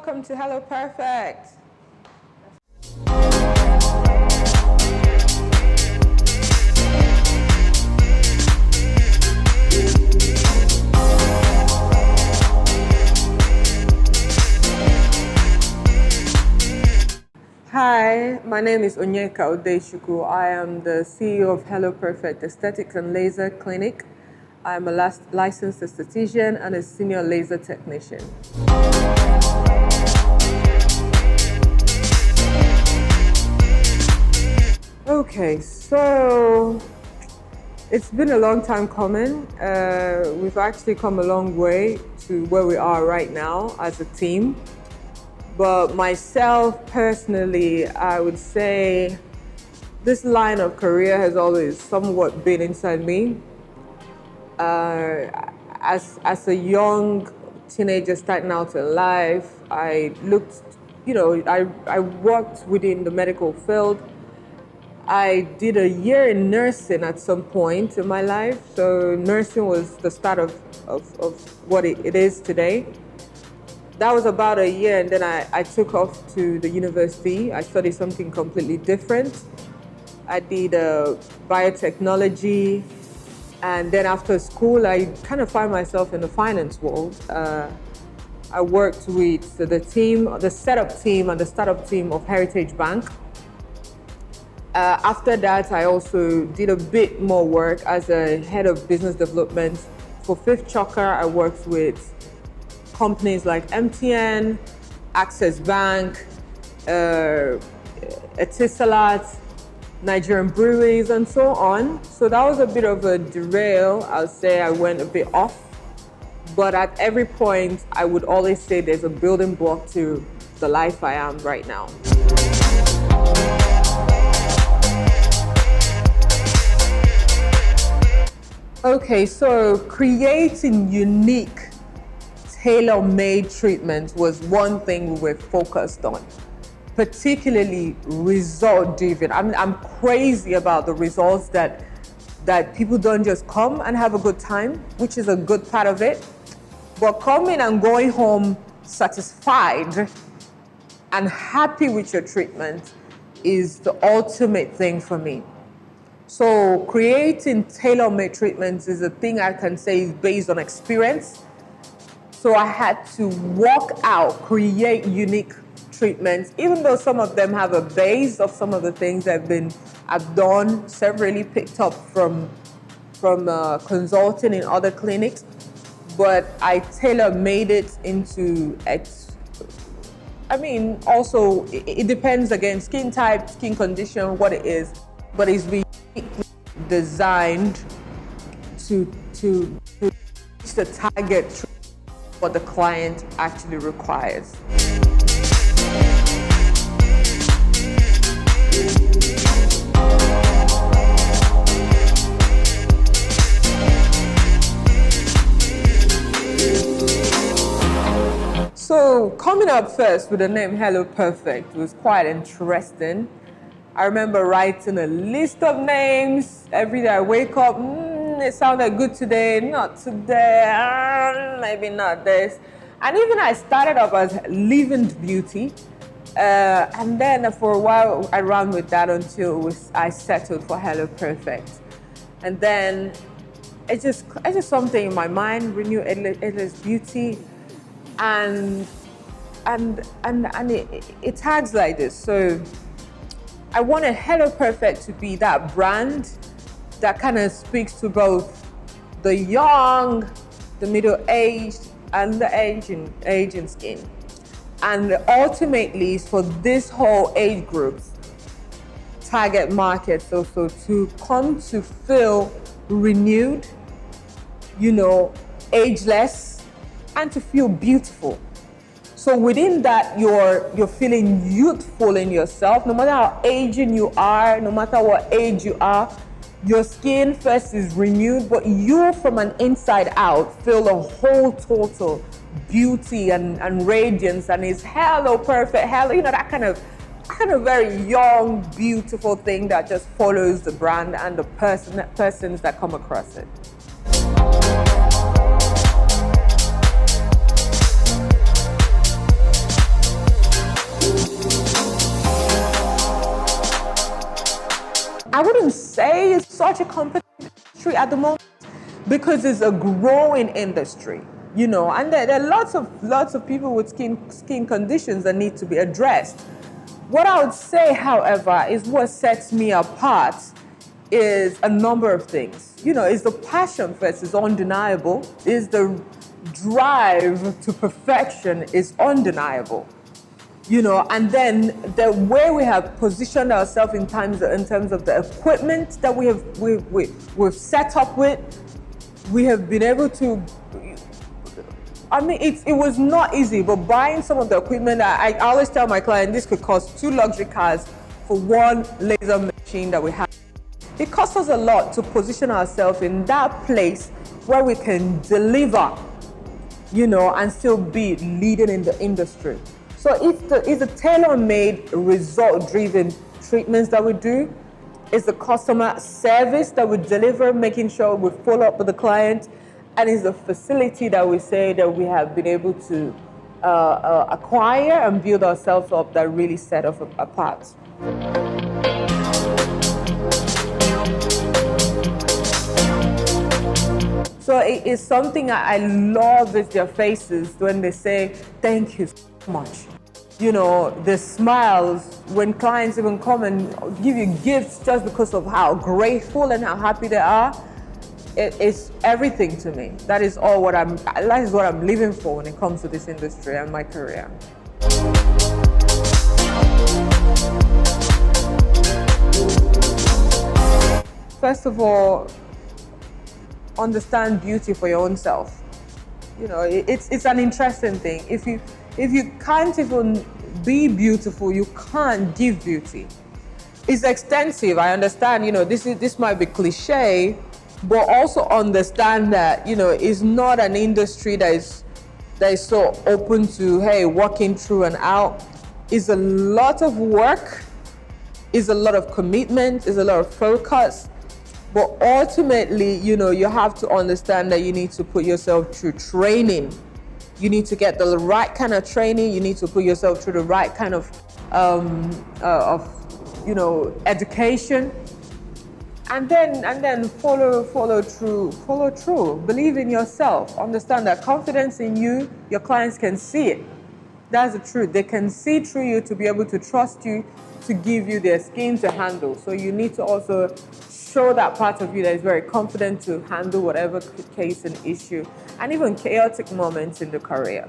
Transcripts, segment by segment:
welcome to Hello Perfect. Hi, my name is Onyeka Udechukwu. I am the CEO of Hello Perfect Aesthetics and Laser Clinic. I'm a licensed esthetician and a senior laser technician. Okay, so it's been a long time coming. We've actually come a long way to where we are right now as a team. But myself personally, I would say this line of career has always somewhat been inside me. As a young teenager starting out in life, I looked, I worked within the medical field. I did a year in nursing at some point in my life. So nursing was the start of what it is today. That was about a year, and then I took off to the university. I studied something completely different. I did biotechnology. And then after school, I kind of found myself in the finance world. I worked with the setup team and the startup team of Heritage Bank. After that, I also did a bit more work as a head of business development. For Fifth Choker, I worked with companies like MTN, Access Bank, Etisalat, Nigerian breweries, and so on. So that was a bit of a derail. I'll say I went a bit off. But at every point, I would always say there's a building block to the life I am right now. Okay, so creating unique, tailor-made treatments was one thing we were focused on. Particularly result-driven. I'm crazy about the results that people don't just come and have a good time, which is a good part of it, but coming and going home satisfied and happy with your treatment is the ultimate thing for me. So creating tailor-made treatments is a thing I can say is based on experience. So I had to walk out, create unique treatments, even though some of them have a base of some of the things I've done, severally picked up from consulting in other clinics, but I tailor-made it into also it depends again, skin type, skin condition, what it is, but it's been designed to reach the target what the client actually requires. So coming up first with the name Hello Perfect was quite interesting. I remember writing a list of names. Every day I wake up, it sounded good today, not today, maybe not this. And even I started off as Living Beauty. And then for a while I ran with that until I settled for Hello Perfect. And then it's just something in my mind, Renew Endless Beauty. And it tags like this. So I wanted Hello Perfect to be that brand that kind of speaks to both the young, the middle-aged, and the aging skin. And ultimately, for this whole age group, target market, also to come to feel renewed, ageless, and to feel beautiful. So within that, you're feeling youthful in yourself, no matter how aging you are, no matter what age you are. Your skin first is renewed, but you from an inside out feel a whole total beauty and radiance, and it's Hello Perfect, hello, that kind of very young, beautiful thing that just follows the brand and the persons that come across it. I wouldn't say it's such a competitive industry at the moment because it's a growing industry, and there are lots of people with skin conditions that need to be addressed. What I would say, however, is what sets me apart is a number of things. Is the passion first is undeniable, is the drive to perfection is undeniable. And then the way we have positioned ourselves in terms of the equipment that we've set up with, we have been able to. I mean, it was not easy, but buying some of the equipment, I always tell my client this could cost 2 luxury cars for one laser machine that we have. It costs us a lot to position ourselves in that place where we can deliver, and still be leading in the industry. So it's a tailor-made, result-driven treatments that we do. It's the customer service that we deliver, making sure we follow up with the client. And it's the facility that we say that we have been able to acquire and build ourselves up that really set us apart. So it is something I love is their faces when they say, thank you so much. The smiles when clients even come and give you gifts just because of how grateful and how happy they are. It's everything to me. That is what I'm living for when it comes to this industry and my career. First of all, understand beauty for your own self. It's an interesting thing. If you can't even be beautiful, you can't give beauty. It's extensive. I understand. This might be cliche, but also understand that it's not an industry that is so open to walking through and out. It's a lot of work. It's a lot of commitment. It's a lot of focus. But ultimately, you have to understand that you need to put yourself through training. You need to get the right kind of training. You need to put yourself through the right kind of education. And then follow through. Believe in yourself. Understand that confidence in you, your clients can see it. That's the truth. They can see through you to be able to trust you, to give you their skin to handle. So you need to also show that part of you that is very confident to handle whatever case and issue, and even chaotic moments in the career.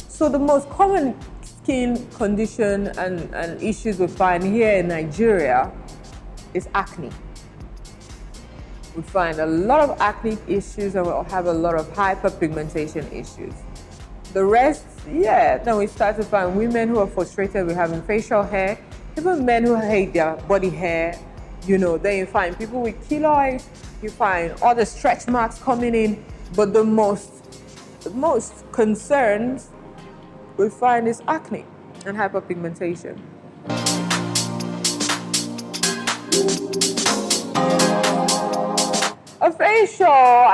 So the most common skin condition and issues we find here in Nigeria is acne. We find a lot of acne issues and we have a lot of hyperpigmentation issues. The rest, then we start to find women who are frustrated with having facial hair, even men who hate their body hair. Then you find people with keloids, you find all the stretch marks coming in, but the most concerns we find is acne and hyperpigmentation. A facial,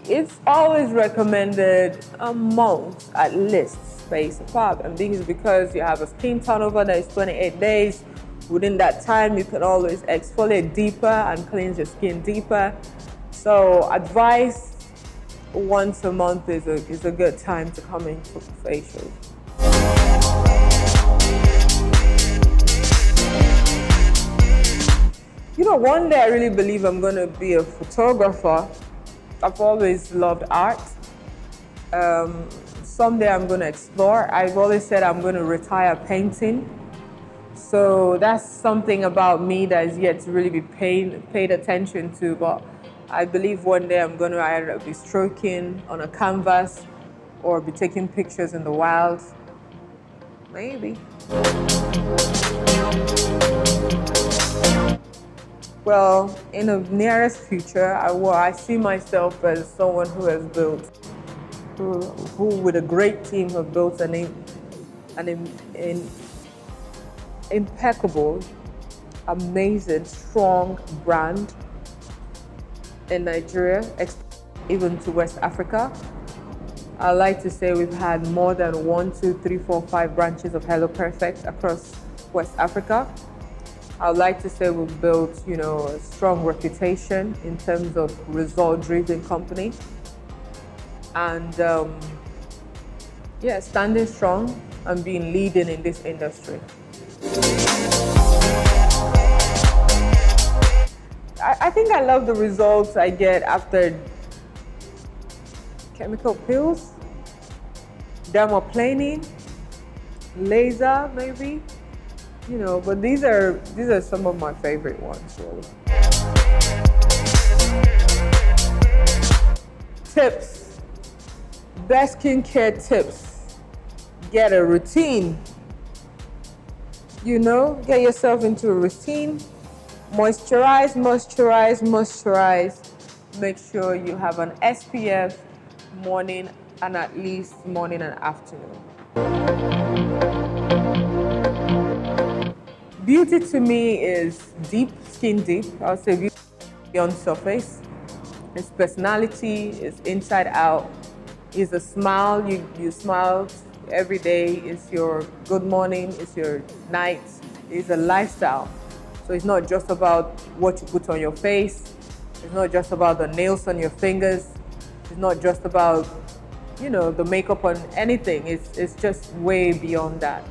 it's always recommended a month at least space apart, and this is because you have a skin turnover that is 28 days. Within that time, you can always exfoliate deeper and cleanse your skin deeper. So advice, once a month is a good time to come in for facials. One day I really believe I'm going to be a photographer. I've always loved art. Someday I'm going to explore. I've always said I'm going to retire painting. So that's something about me that is yet to really be paid attention to. But I believe one day I'm going to either be stroking on a canvas or be taking pictures in the wild. Maybe. Well, in the nearest future, I see myself as someone who has built, who with a great team have built an impeccable, amazing, strong brand in Nigeria, even to West Africa. I like to say we've had more than 1, 2, 3, 4, 5 branches of Hello Perfect across West Africa. I would like to say we've built, a strong reputation in terms of result-driven company, and standing strong and being leading in this industry. I think I love the results I get after chemical peels, dermaplaning, laser maybe, but these are some of my favorite ones really. Tips, best skincare tips. Get a routine. Get yourself into a routine. Moisturize, moisturize, moisturize. Make sure you have an SPF morning and at least morning and afternoon. Beauty to me is deep, skin deep. I'll say beauty beyond surface. It's personality, it's inside out. It's a smile, you smile every day. It's your good morning, it's your night. It's a lifestyle. So it's not just about what you put on your face. It's not just about the nails on your fingers. It's not just about, the makeup on anything. It's just way beyond that.